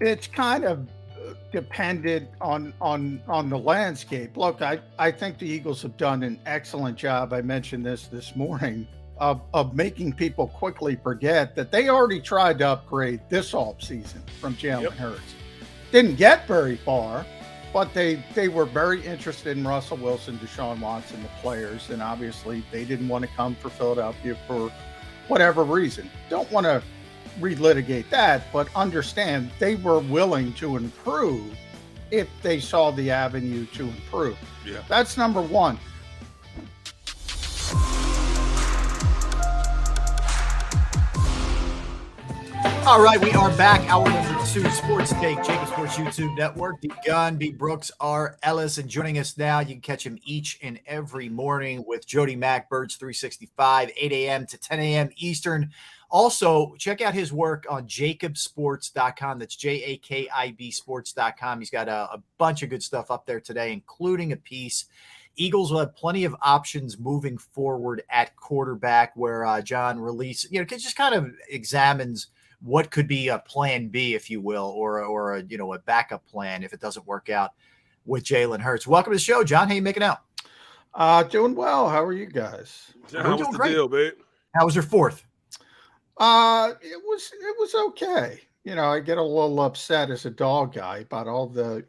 It's kind of dependent on the landscape. Look, I think the Eagles have done an excellent job. I mentioned this morning of making people quickly forget that they already tried to upgrade this offseason from Jalen Yep. Hurts. Didn't get very far, but they were very interested in Russell Wilson, Deshaun Watson, the players, and obviously they didn't want to come for Philadelphia for whatever reason. Don't want to relitigate that, but understand they were willing to improve if they saw the avenue to improve. Yeah. That's number one. All right, we are back. Hour number 2, Sports Take, JAKIB Sports YouTube Network. D. Gunn, B. Brooks, R. Ellis, and joining us now, you can catch him each and every morning with Jody Mack, Birds 365, 8 a.m. to 10 a.m. Eastern. Also, check out his work on JAKIBsports.com. That's JAKIB Sports.com. He's got a bunch of good stuff up there today, including a piece. Eagles will have plenty of options moving forward at quarterback, where John just kind of examines what could be a plan B, if you will, or a backup plan if it doesn't work out with Jalen Hurts. Welcome to the show, John. How you making out? Doing well. How are you guys? John, what's the deal, babe? How was your fourth? It was okay. I get a little upset as a dog guy about all the,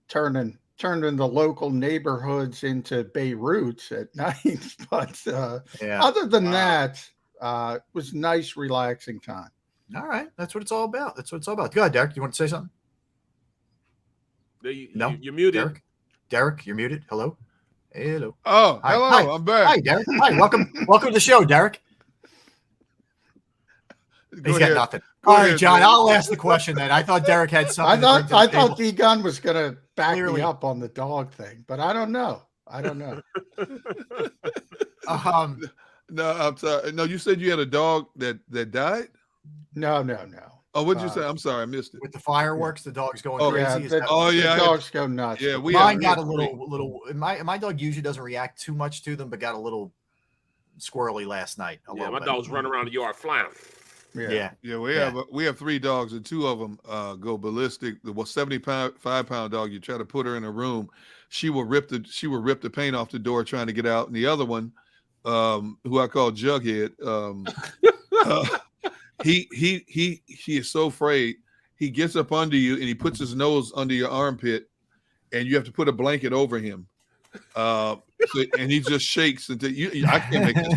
turning the local neighborhoods into Beirut at night. But other than that, it was nice, relaxing time. All right. That's what it's all about. Go ahead, Derek. You want to say something? No, you're muted. Derek, you're muted. Hello. Oh, Hi. hello. Hi. I'm back. Hi, Derek. Hi. Welcome to the show, Derek. He's got nothing. All right, John, I'll ask the question then. I thought Derek had something. I thought D. Gunn was going to back me up on the dog thing, but I don't know. No, I'm sorry. No, you said you had a dog that died? No. Oh, what did you say? I'm sorry, I missed it. With the fireworks, the dog's going crazy. The dogs go nuts. Yeah, mine got a little. My dog usually doesn't react too much to them, but got a little squirrely last night. My dog was running around the yard flying. Yeah. We have 3 dogs, and 2 of them go ballistic. The 75-pound dog, you try to put her in a room, she will rip the paint off the door trying to get out. And the other one, who I call Jughead, he is so afraid. He gets up under you and he puts his nose under your armpit, and you have to put a blanket over him. And he just shakes until I can't make this.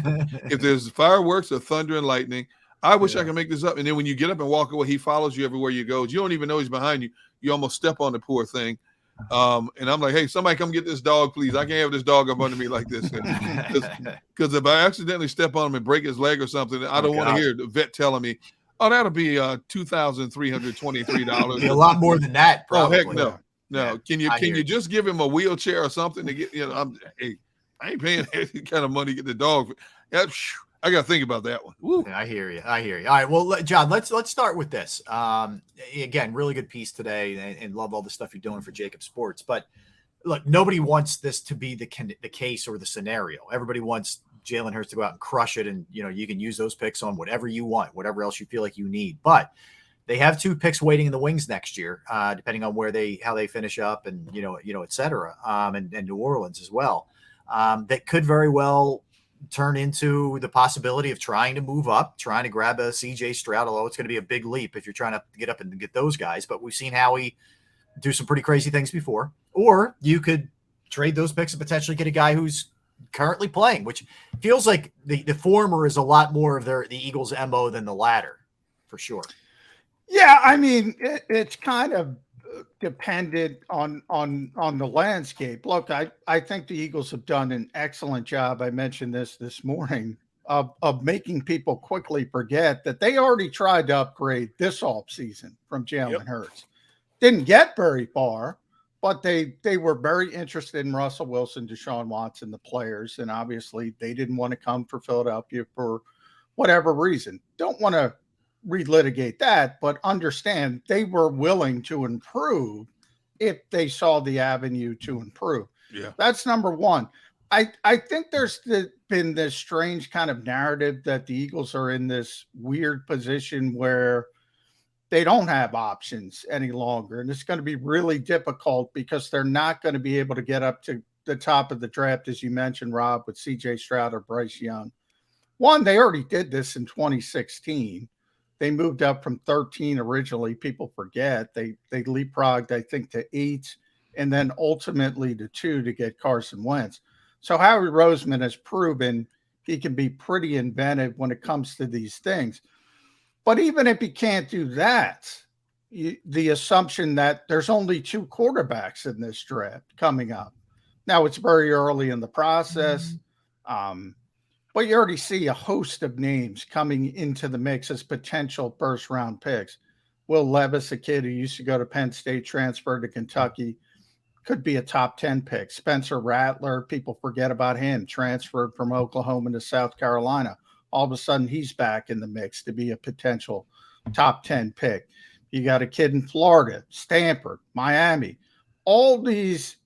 If there's fireworks or thunder and lightning, I wish I could make this up. And then when you get up and walk away, he follows you everywhere you go. You don't even know he's behind you. You almost step on the poor thing. And I'm like, hey, somebody come get this dog, please. I can't have this dog up under me like this. Because if I accidentally step on him and break his leg or something, I don't want to hear the vet telling me, oh, that'll be $2,323. A lot more than that, probably. Oh, heck no. No. Yeah, can you just give him a wheelchair or something to get, I ain't paying any kind of money to get the dog. I got to think about that one. Yeah, I hear you. All right. Well, John, let's start with this. Again, really good piece today, and love all the stuff you're doing for JAKIB Sports. But look, nobody wants this to be the case or the scenario. Everybody wants Jalen Hurts to go out and crush it, and you can use those picks on whatever you want, whatever else you feel like you need. But they have 2 picks waiting in the wings next year, depending on how they finish up, and et cetera, and New Orleans as well. That could very well turn into the possibility of trying to move up, trying to grab a CJ Stroud, although it's going to be a big leap if you're trying to get up and get those guys. But we've seen Howie do some pretty crazy things before. Or you could trade those picks and potentially get a guy who's currently playing, which feels like the former is a lot more of the Eagles' MO than the latter, for sure. Yeah, I mean, it's kind of dependent on the landscape. Look, I think the Eagles have done an excellent job. I mentioned this morning of making people quickly forget that they already tried to upgrade this offseason from Jalen Hurts. Didn't get very far, but they were very interested in Russell Wilson, Deshaun Watson, the players, and obviously they didn't want to come for Philadelphia for whatever reason. Don't want to relitigate that, but understand they were willing to improve if they saw the avenue to improve. Yeah, that's number one. I think there's been this strange kind of narrative that the Eagles are in this weird position where they don't have options any longer. And it's going to be really difficult because they're not going to be able to get up to the top of the draft, as you mentioned, Rob, with CJ Stroud or Bryce Young. One, they already did this in 2016. They moved up from 13 originally. People forget. They leapfrogged, I think, to 8 and then ultimately to 2 to get Carson Wentz. So Howie Roseman has proven he can be pretty inventive when it comes to these things. But even if he can't do that, the assumption that there's only 2 quarterbacks in this draft coming up. Now, it's very early in the process, but you already see a host of names coming into the mix as potential first-round picks. Will Levis, a kid who used to go to Penn State, transferred to Kentucky, could be a top 10 pick. Spencer Rattler, people forget about him, transferred from Oklahoma to South Carolina. All of a sudden, he's back in the mix to be a potential top 10 pick. You got a kid in Florida, Stanford, Miami. All these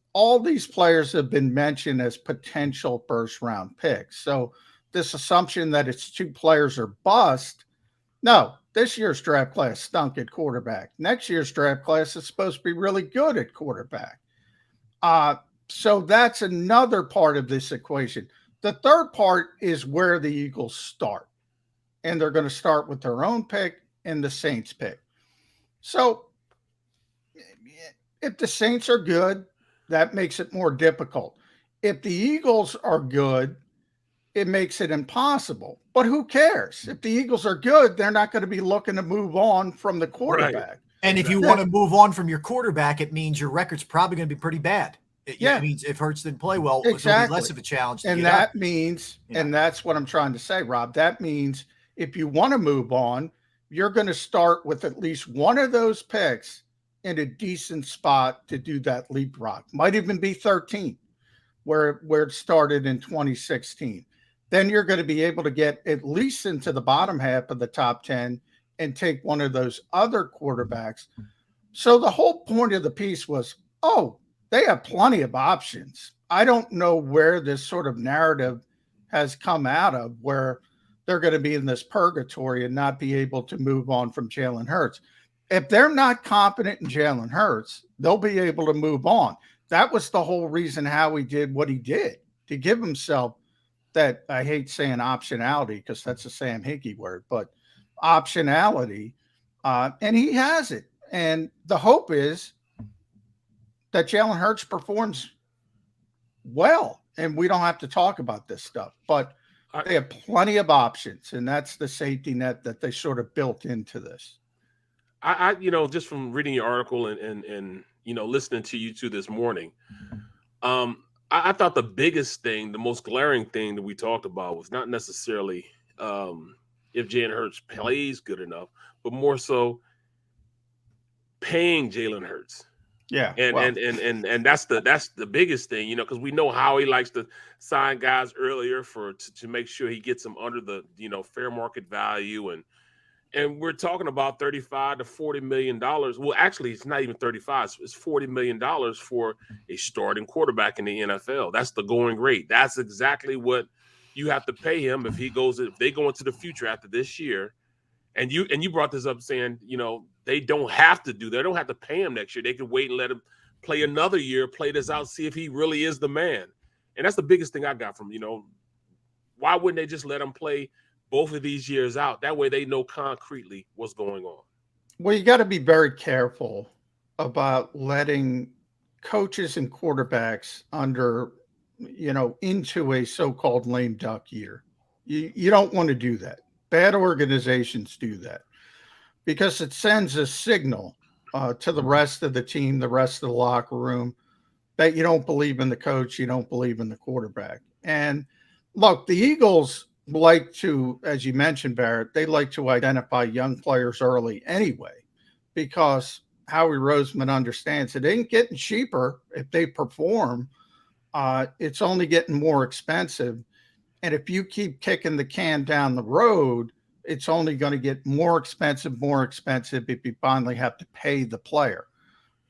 players have been mentioned as potential first-round picks. So this assumption that it's 2 players or bust, no, this year's draft class stunk at quarterback. Next year's draft class is supposed to be really good at quarterback. So that's another part of this equation. The third part is where the Eagles start. And they're going to start with their own pick and the Saints pick. So if the Saints are good, that makes it more difficult. If the Eagles are good, it makes it impossible. But who cares? If the Eagles are good, they're not going to be looking to move on from the quarterback. Right. And if you want to move on from your quarterback, it means your record's probably going to be pretty bad. It means if Hurts didn't play well, exactly. it'll be less of a challenge. And that means, and that's what I'm trying to say, Rob, that means if you want to move on, you're going to start with at least one of those picks in a decent spot to do that leapfrog. Might even be 13, where it started in 2016. Then you're going to be able to get at least into the bottom half of the top 10 and take one of those other quarterbacks. So the whole point of the piece was, they have plenty of options. I don't know where this sort of narrative has come out of where they're going to be in this purgatory and not be able to move on from Jalen Hurts. If they're not confident in Jalen Hurts, they'll be able to move on. That was the whole reason Howie did what he did, to give himself that, I hate saying optionality because that's a Sam Hickey word, but optionality, and he has it. And the hope is that Jalen Hurts performs well, and we don't have to talk about this stuff, but they have plenty of options, and that's the safety net that they sort of built into this. I just from reading your article and listening to you two this morning, I thought the biggest thing, the most glaring thing that we talked about was not necessarily if Jalen Hurts plays good enough, but more so paying Jalen Hurts. Yeah, and that's the biggest thing, because we know how he likes to sign guys earlier to make sure he gets them under the fair market value, and we're talking about $35 to $40 million. Well, actually, it's not even 35; it's $40 million for a starting quarterback in the NFL. That's the going rate. That's exactly what you have to pay him if they go into the future after this year. And you brought this up saying, they don't have to do that. They don't have to pay him next year. They can wait and let him play another year, play this out, see if he really is the man. And that's the biggest thing I got from, why wouldn't they just let him play both of these years out? That way they know concretely what's going on. Well, you got to be very careful about letting coaches and quarterbacks into a so-called lame duck year. You don't want to do that. Bad organizations do that because it sends a signal to the rest of the team, the rest of the locker room, that you don't believe in the coach, you don't believe in the quarterback. And look, the Eagles like to, as you mentioned, Barrett, they like to identify young players early anyway, because Howie Roseman understands it ain't getting cheaper if they perform. It's only getting more expensive. And if you keep kicking the can down the road, it's only going to get more expensive if you finally have to pay the player.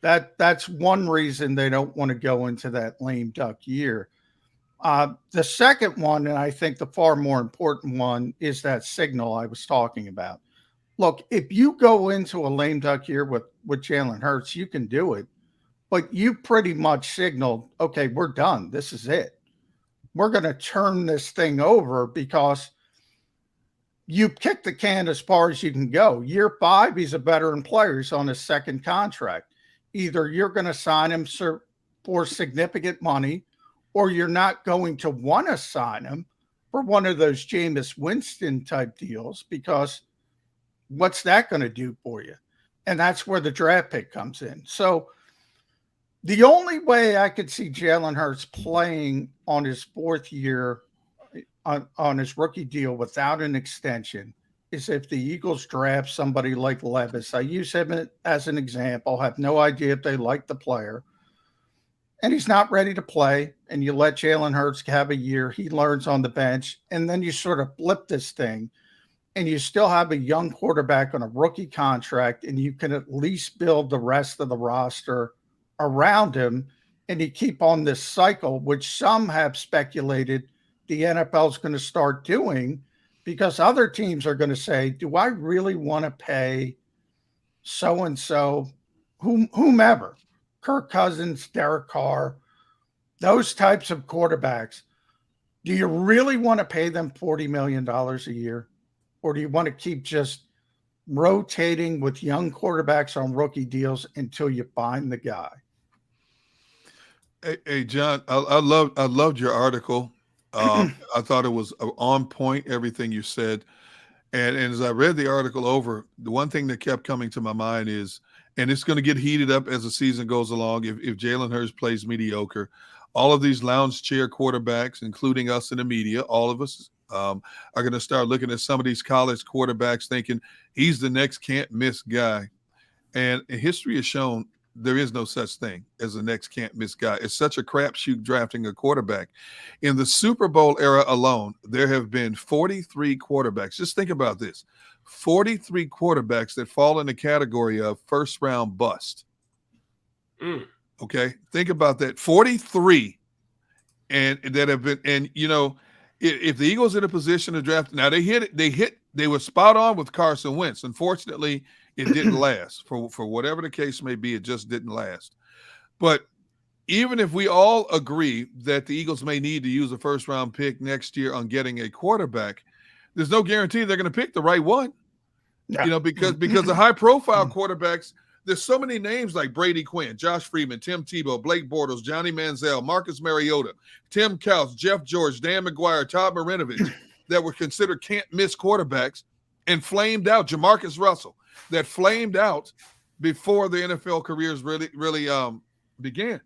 That's one reason they don't want to go into that lame duck year. The second one, and I think the far more important one, is that signal I was talking about. look, if you go into a lame duck year with Jalen Hurts, you can do it. But you pretty much signaled, okay, we're done. This is it. We're going to turn this thing over because you kick the can as far as you can go. Year 5, he's a veteran player. He's on his second contract. Either you're going to sign him for significant money, or you're not going to want to sign him for one of those Jameis Winston type deals, because what's that going to do for you? And that's where the draft pick comes in. So the only way I could see Jalen Hurts playing on his 4th year on his rookie deal without an extension is if the Eagles draft somebody like Levis. I use him as an example, have no idea if they like the player, and he's not ready to play, and you let Jalen Hurts have a year, he learns on the bench, and then you sort of flip this thing, and you still have a young quarterback on a rookie contract, and you can at least build the rest of the roster around him, and you keep on this cycle, which some have speculated the NFL is going to start doing, because other teams are going to say, do I really want to pay so-and-so, whomever, Kirk Cousins, Derek Carr, those types of quarterbacks? Do you really want to pay them $40 million a year? Or do you want to keep just rotating with young quarterbacks on rookie deals until you find the guy? Hey, John, I loved your article. I thought it was on point, everything you said. And as I read the article over, the one thing that kept coming to my mind is, and it's going to get heated up as the season goes along, if Jalen Hurts plays mediocre, all of these lounge chair quarterbacks, including us in the media, all of us are going to start looking at some of these college quarterbacks thinking he's the next can't miss guy. And history has shown there is no such thing as the next can't miss guy. It's such a crapshoot drafting a quarterback. In the Super Bowl era alone, there have been 43 quarterbacks. Just think about this. 43 quarterbacks that fall in the category of first round bust. Okay. Think about that. 43 and that have been, and you know, if the Eagles are in a position to draft, now they were spot on with Carson Wentz. Unfortunately, it didn't last for whatever the case may be. It just didn't last. But even if we all agree that the Eagles may need to use a first round pick next year on getting a quarterback, there's no guarantee they're going to pick the right one. Yeah. You know, because the high profile quarterbacks, there's so many names like Brady Quinn, Josh Freeman, Tim Tebow, Blake Bortles, Johnny Manziel, Marcus Mariota, Tim Couch, Jeff George, Dan McGuire, Todd Marinovich that were considered can't miss quarterbacks and flamed out. Jamarcus Russell that flamed out before the NFL careers really began.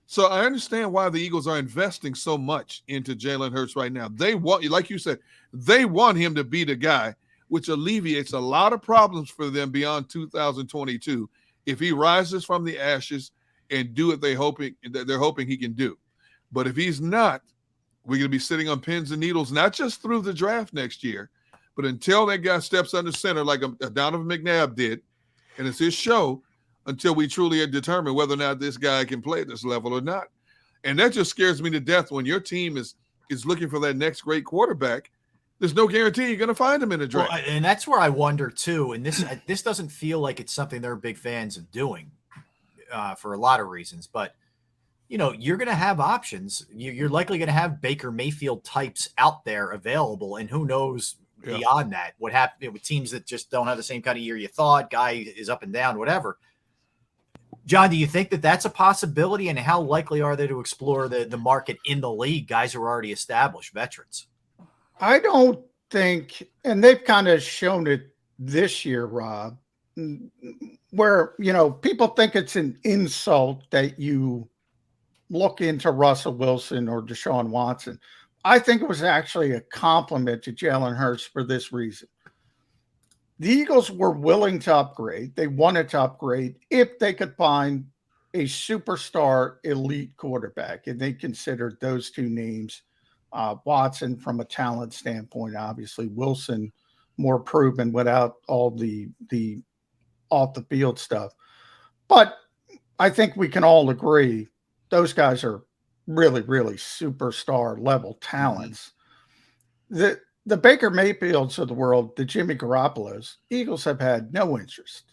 So I understand why the Eagles are investing so much into Jalen Hurts right now. They want, like you said, they want him to be the guy, which alleviates a lot of problems for them beyond 2022 if he rises from the ashes and do what they're hoping he can do. But if he's not, we're going to be sitting on pins and needles, not just through the draft next year, but until that guy steps under center like Donovan McNabb did, and it's his show, until we truly determine whether or not this guy can play at this level or not. And that just scares me to death when your team is looking for that next great quarterback. There's no guarantee you're going to find him in a draft. Well, and that's where I wonder too. And this doesn't feel like it's something they're big fans of doing for a lot of reasons. But you know, you're going to have options. You're likely going to have Baker Mayfield types out there available, and who knows beyond that what happened with teams that just don't have the same kind of year you thought. Guy is up and down, whatever. John, do you think that that's a possibility, and how likely are they to explore the market in the league, guys who are already established veterans? I don't think, and they've kind of shown it this year, Rob, where, you know, people think it's an insult that you look into Russell Wilson or Deshaun Watson. I think it was actually a compliment to Jalen Hurts for this reason. The Eagles were willing to upgrade. They wanted to upgrade if they could find a superstar elite quarterback, and they considered those two names. Watson from a talent standpoint, obviously Wilson more proven without all the off the field stuff. But I think we can all agree those guys are really, really superstar level talents. the Baker Mayfields of the world, the Jimmy Garoppolo's, Eagles have had no interest,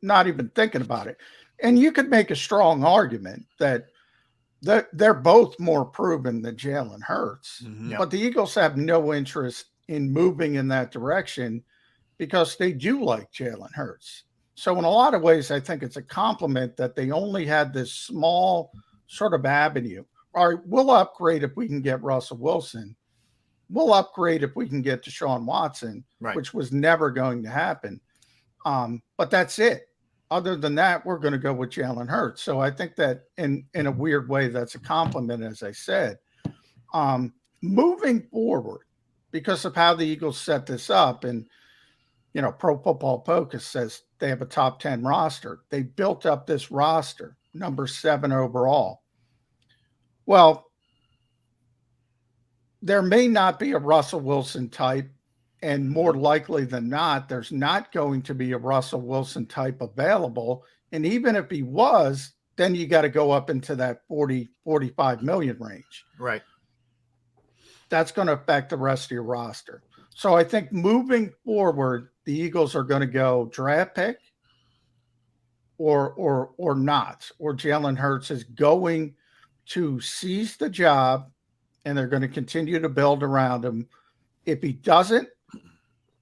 not even thinking about it. And you could make a strong argument that they're both more proven than Jalen Hurts, but the Eagles have no interest in moving in that direction because they do like Jalen Hurts. So in a lot of ways, I think it's a compliment that they only had this small sort of avenue. All right, we'll upgrade if we can get Russell Wilson. We'll upgrade if we can get Deshaun Watson, which was never going to happen. But that's it. Other than that, we're going to go with Jalen Hurts. So I think that in a weird way, that's a compliment, as I said. Moving forward, because of how the Eagles set this up, and Pro Football Focus says they have a top 10 roster. They built up this roster, number 7 overall. Well, there may not be a Russell Wilson type, and more likely than not, there's not going to be a Russell Wilson type available. And even if he was, then you got to go up into that 40, 45 million range. Right. That's going to affect the rest of your roster. So I think moving forward, the Eagles are going to go draft pick or not, or Jalen Hurts is going to seize the job and they're going to continue to build around him. If he doesn't,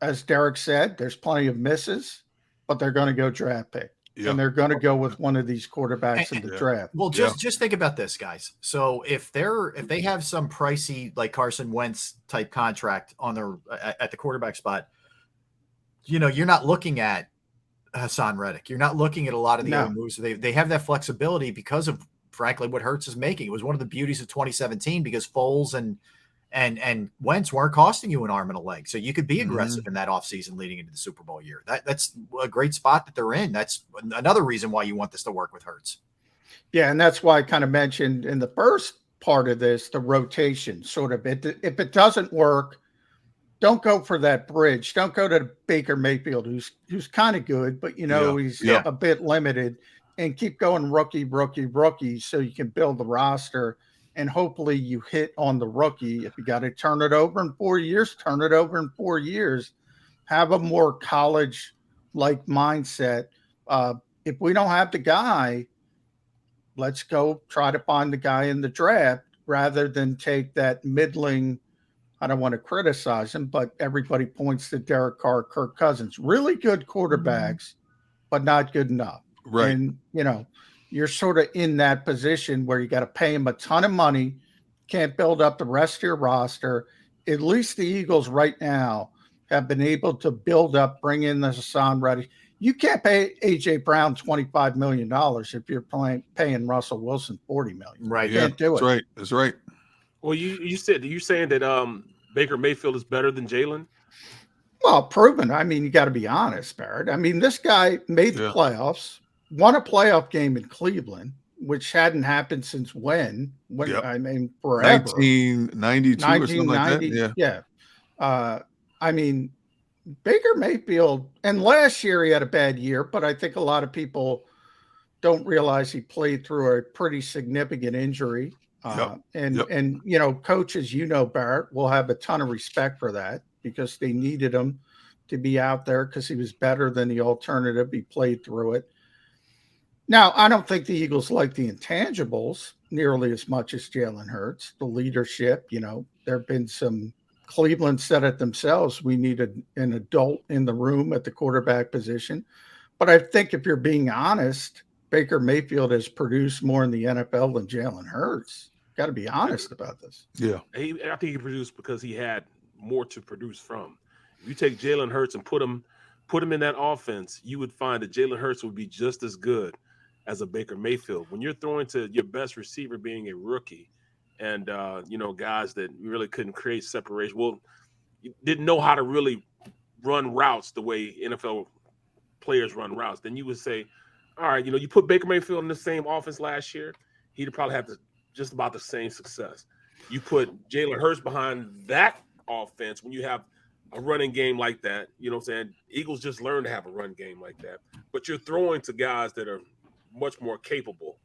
as Derek said, there's plenty of misses, but they're going to go draft pick. Yep. And they're going to go with one of these quarterbacks in the draft. Well, just think about this, guys. So if they have some pricey like Carson Wentz type contract on their at the quarterback spot, you're not looking at Hassan Reddick. You're not looking at a lot of the other moves. They have that flexibility because of, frankly, what Hurts is making. It was one of the beauties of 2017 because Foles and Wentz weren't costing you an arm and a leg. So you could be aggressive in that offseason leading into the Super Bowl year. That's a great spot that they're in. That's another reason why you want this to work with Hurts. Yeah, and that's why I kind of mentioned in the first part of this, the rotation sort of. If it doesn't work, don't go for that bridge. Don't go to Baker Mayfield, who's kind of good, but he's a bit limited, and keep going rookie, so you can build the roster. And hopefully you hit on the rookie. If you got to turn it over in 4 years, turn it over in 4 years. Have a more college-like mindset. If we don't have the guy, let's go try to find the guy in the draft rather than take that middling. I don't want to criticize him, but everybody points to Derek Carr, Kirk Cousins. Really good quarterbacks, but not good enough. Right. And, you're sort of in that position where you got to pay him a ton of money, can't build up the rest of your roster. At least the Eagles right now have been able to build up, bring in the Hassan Reddick. You can't pay A.J. Brown $25 million if you're paying Russell Wilson $40 million. Right. You can't do it. That's right. Well, you saying that Baker Mayfield is better than Jalen? Well, proven. I mean, you got to be honest, Barrett. I mean, this guy made the playoffs. Won a playoff game in Cleveland, which hadn't happened since when? I mean, forever. 1992 or something like that. Yeah. I mean, Baker Mayfield, and last year he had a bad year, but I think a lot of people don't realize he played through a pretty significant injury. And coaches, Barrett, will have a ton of respect for that because they needed him to be out there because he was better than the alternative. He played through it. Now, I don't think the Eagles like the intangibles nearly as much as Jalen Hurts, the leadership. There have been some Cleveland said it themselves. We need an adult in the room at the quarterback position. But I think if you're being honest, Baker Mayfield has produced more in the NFL than Jalen Hurts. Got to be honest about this. Yeah. I think he produced because he had more to produce from. If you take Jalen Hurts and put him in that offense, you would find that Jalen Hurts would be just as good as a Baker Mayfield. When you're throwing to your best receiver being a rookie and, guys that really couldn't create separation, you didn't know how to really run routes the way NFL players run routes, then you would say, all right, you put Baker Mayfield in the same offense last year, he'd probably have just about the same success. You put Jalen Hurts behind that offense when you have a running game like that, Eagles just learned to have a run game like that. But you're throwing to guys that are much more capable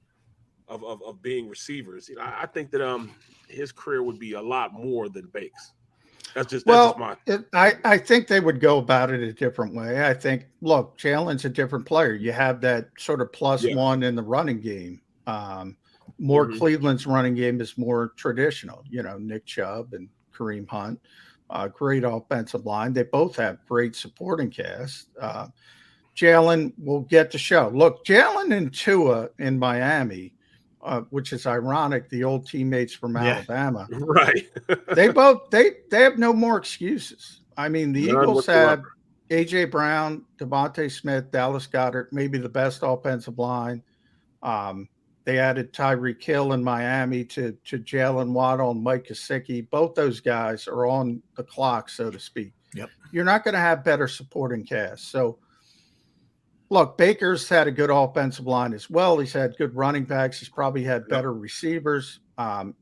of being receivers. I think that his career would be a lot more than Bake's. That's just Well, my I think they would go about it a different way. I think, look, Jalen's a different player. You have that sort of plus Yeah. one in the running game. More Cleveland's running game is more traditional. You know, Nick Chubb and Kareem Hunt, great offensive line. They both have great supporting cast. Jalen will get to show. Look, Jalen and Tua in Miami, which is ironic, the old teammates from Alabama. right. They have no more excuses. I mean, the None Eagles whatsoever. had A.J. Brown, Devontae Smith, Dallas Goedert, maybe the best offensive line. They added Tyreek Hill in Miami to Jalen Waddle and Mike Gesicki. Both those guys are on the clock, so to speak. Yep. You're not going to have better supporting cast. So, look, Baker's had a good offensive line as well. He's had good running backs. He's probably had better receivers.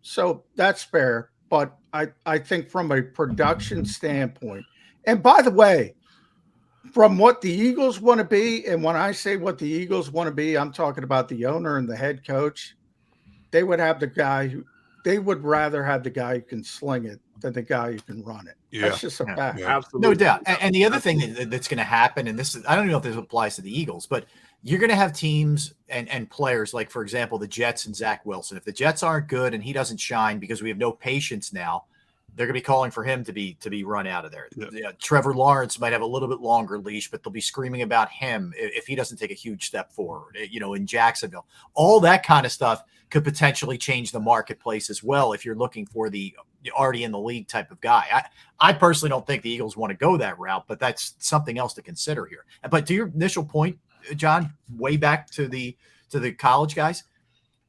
So that's fair. But I think from a production standpoint, and by the way, from what the Eagles want to be, and when I say what the Eagles want to be, I'm talking about the owner and the head coach. They would have the guy who they would rather have the guy who can sling it than the guy who can run it. Yeah. That's just a fact. Absolutely. No doubt. And the other thing that's going to happen, and this is, I don't even know if this applies to the Eagles, but you're going to have teams and players like, for example, the Jets and Zach Wilson. If the Jets aren't good and he doesn't shine because we have no patience now, they're going to be calling for him to be run out of there. Yeah, Trevor Lawrence might have a little bit longer leash, but they'll be screaming about him if he doesn't take a huge step forward, in Jacksonville. All that kind of stuff could potentially change the marketplace as well if you're looking for the already in the league type of guy. I personally don't think the Eagles want to go that route, but that's something else to consider here. But to your initial point, John, way back to the college guys,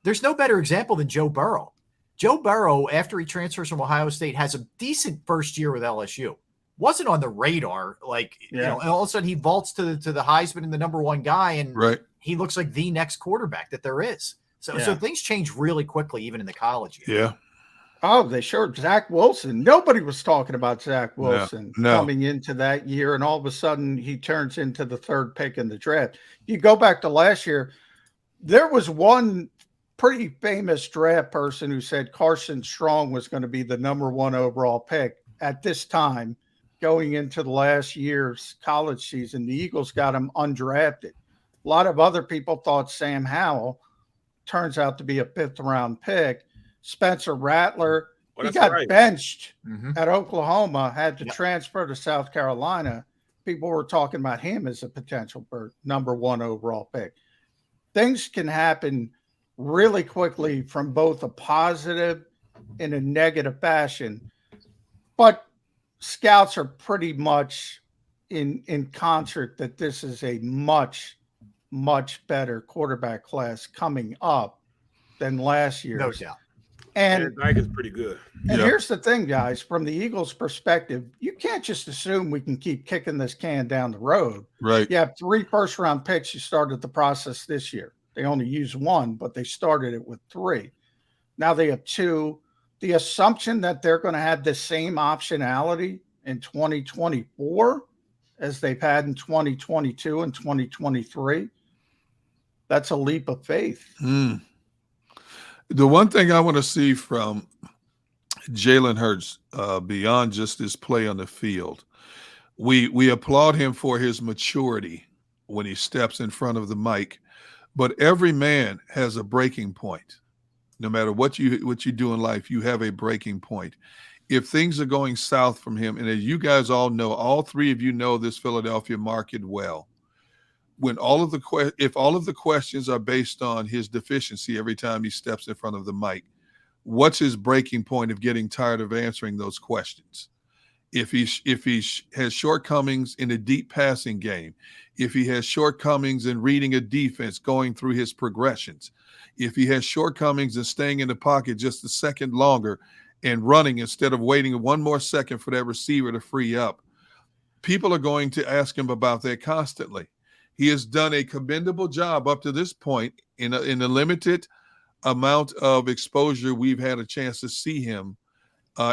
there's no better example than Joe Burrow. Joe Burrow, after he transfers from Ohio State, has a decent first year with LSU. Wasn't on the radar, and all of a sudden he vaults to the Heisman and the number one guy, and he looks like the next quarterback that there is. So things change really quickly, even in the college year. Yeah. Oh, they sure. Zach Wilson. Nobody was talking about Zach Wilson coming into that year, and all of a sudden he turns into the third pick in the draft. You go back to last year, there was one pretty famous draft person who said Carson Strong was going to be the number one overall pick at this time going into the last year's college season. The Eagles got him undrafted. A lot of other people thought Sam Howell. Turns out to be a fifth-round pick. Spencer Rattler, he got benched at Oklahoma, had to transfer to South Carolina. People were talking about him as a potential for number one overall pick. Things can happen really quickly from both a positive and a negative fashion. But scouts are pretty much in concert that this is a much, much better quarterback class coming up than last year. No doubt. And Dyke is pretty good. And here's the thing, guys, from the Eagles' perspective, you can't just assume we can keep kicking this can down the road. Right. You have 3 first-round picks. You started the process this year. They only used 1, but they started it with 3. Now they have 2. The assumption that they're going to have the same optionality in 2024 as they've had in 2022 and 2023, that's a leap of faith. The one thing I want to see from Jalen Hurts, beyond just his play on the field, we applaud him for his maturity when he steps in front of the mic. But every man has a breaking point. No matter what you do in life, you have a breaking point. If things are going south from him, and as you guys all know, all 3 of you know this Philadelphia market well. When if all of the questions are based on his deficiency every time he steps in front of the mic, what's his breaking point of getting tired of answering those questions? If he has shortcomings in a deep passing game, if he has shortcomings in reading a defense, going through his progressions, if he has shortcomings in staying in the pocket just a second longer and running instead of waiting 1 more second for that receiver to free up, people are going to ask him about that constantly. He has done a commendable job up to this point in a limited amount of exposure we've had a chance to see him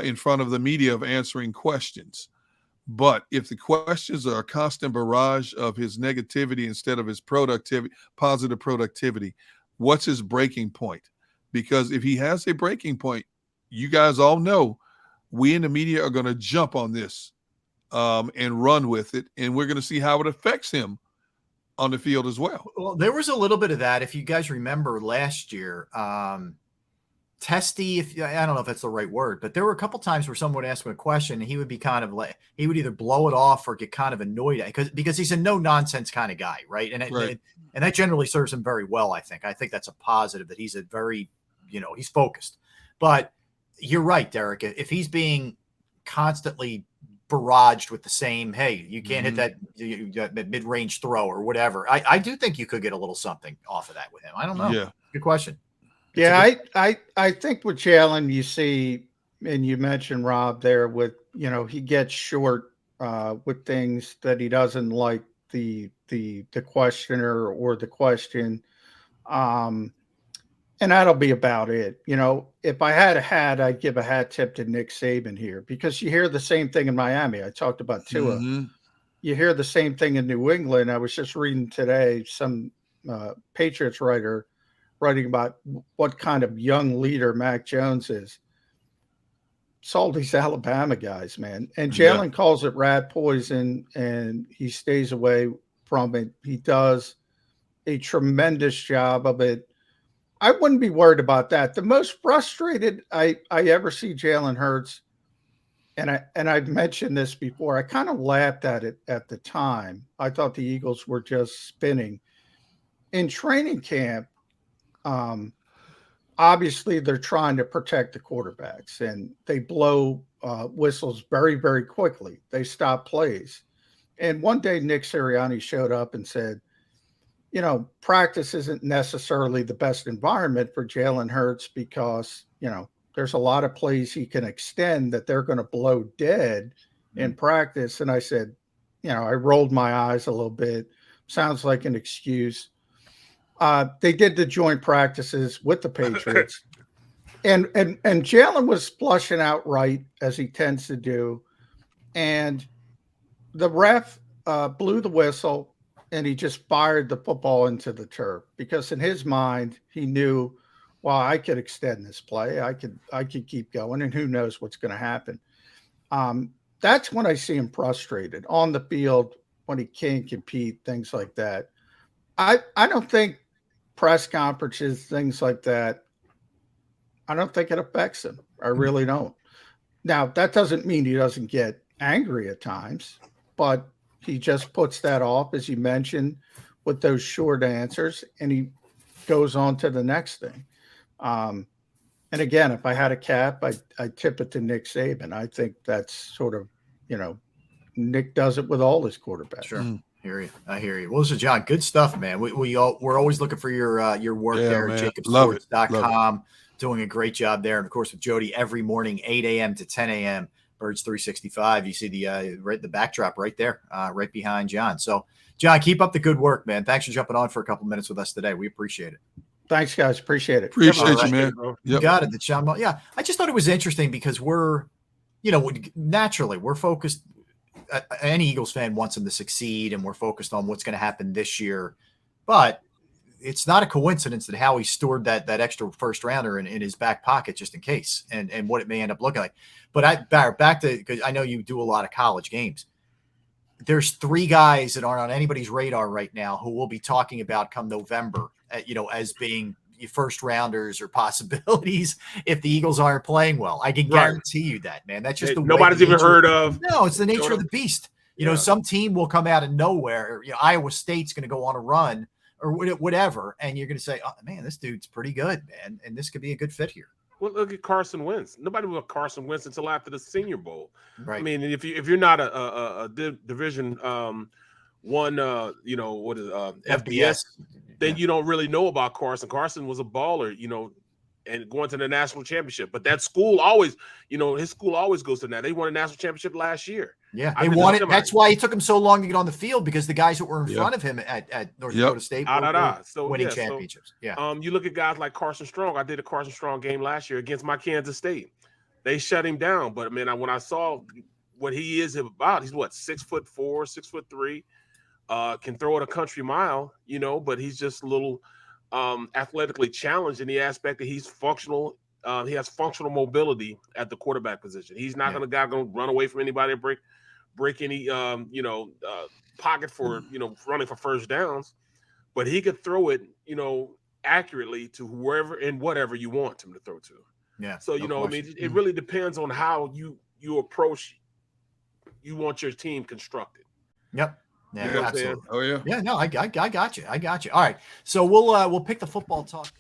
in front of the media of answering questions. But if the questions are a constant barrage of his negativity instead of his positive productivity, what's his breaking point? Because if he has a breaking point, you guys all know we in the media are going to jump on this and run with it, and we're going to see how it affects him on the field as well. Well, there was a little bit of that. If you guys remember last year, testy, I don't know if that's the right word, but there were a couple times where someone would ask him a question and he would be kind of like, he would either blow it off or get kind of annoyed because he's a no nonsense kind of guy. Right. And that generally serves him very well. I think that's a positive, that he's a very, he's focused. But you're right, Derek. If he's being constantly barraged with the same, hey, you can't hit that mid-range throw or whatever, I do think you could get a little something off of that with him. I don't know. Yeah. Good question. I think with Jalen, you see, and you mentioned Rob there with, he gets short with things that he doesn't like the questioner or the question. And that'll be about it. If I had a hat, I'd give a hat tip to Nick Saban here, because you hear the same thing in Miami. I talked about Tua. Mm-hmm. You hear the same thing in New England. I was just reading today, some Patriots writer writing about what kind of young leader Mac Jones is. It's all these Alabama guys, man. And Jalen calls it rat poison, and he stays away from it. He does a tremendous job of it. I wouldn't be worried about that. The most frustrated I ever see Jalen Hurts, and I've mentioned this before, I kind of laughed at it at the time. I thought the Eagles were just spinning. In training camp, obviously they're trying to protect the quarterbacks, and they blow whistles very, very quickly. They stop plays. And one day Nick Sirianni showed up and said, practice isn't necessarily the best environment for Jalen Hurts because, there's a lot of plays he can extend that they're going to blow dead in practice. And I said, I rolled my eyes a little bit. Sounds like an excuse. They did the joint practices with the Patriots. and Jalen was flushing out right, as he tends to do. And the ref blew the whistle, and he just fired the football into the turf, because in his mind, he knew, well, I could extend this play. I could keep going, and who knows what's going to happen. That's when I see him frustrated on the field, when he can't compete, things like that. I don't think press conferences, things like that, I don't think it affects him. I really don't. Now, that doesn't mean he doesn't get angry at times, but he just puts that off, as you mentioned, with those short answers, and he goes on to the next thing. And again, if I had a cap, I'd tip it to Nick Saban. I think that's sort of, Nick does it with all his quarterbacks. Sure. I hear you. Well, so John, good stuff, man. We're always looking for your work there at JAKIBsports.com. Doing a great job there. And of course, with Jody every morning, 8 a.m. to 10 a.m. Birds 365. You see the backdrop right there, right behind John. So, John, keep up the good work, man. Thanks for jumping on for a couple minutes with us today. We appreciate it. Thanks, guys. Appreciate it. Appreciate you, man. You got it, John. Yeah, I just thought it was interesting because we're naturally we're focused. Any Eagles fan wants them to succeed, and we're focused on what's going to happen this year. But it's not a coincidence that Howie stored that extra first rounder in his back pocket just in case, and what it may end up looking like. But back to, because I know you do a lot of college games. There's 3 guys that aren't on anybody's radar right now who we'll be talking about come November, as being first rounders or possibilities if the Eagles aren't playing well. I can guarantee you that, man. That's just nobody's even heard of. No, it's the nature of the beast. Some team will come out of nowhere. Iowa State's going to go on a run or whatever, and you're going to say, "Oh man, this dude's pretty good, man, and this could be a good fit here." Well, look at Carson Wentz. Nobody will Carson Wentz until after the Senior Bowl. Right. I mean, if you're not a Division one, what is FBS, then you don't really know about Carson. Carson was a baller, and going to the national championship. But that school always, his school always goes to that. They won a national championship last year. Yeah, they won it. That's why it took him so long to get on the field, because the guys that were in front of him at North Dakota State were winning championships. You look at guys like Carson Strong. I did a Carson Strong game last year against my Kansas State. They shut him down. But, man, when I saw what he is about, he's 6'4", 6'3", can throw it a country mile, but he's just a little athletically challenged in the aspect that he's functional He has functional mobility at the quarterback position. He's not going to run away from anybody and break any pocket for running for first downs, but he could throw it accurately to whoever and whatever you want him to throw to. Yeah. So it really depends on how you approach. You want your team constructed. Yep. Yeah, absolutely. Oh yeah. Yeah. No, I got you. I got you. All right. So we'll pick the football talk.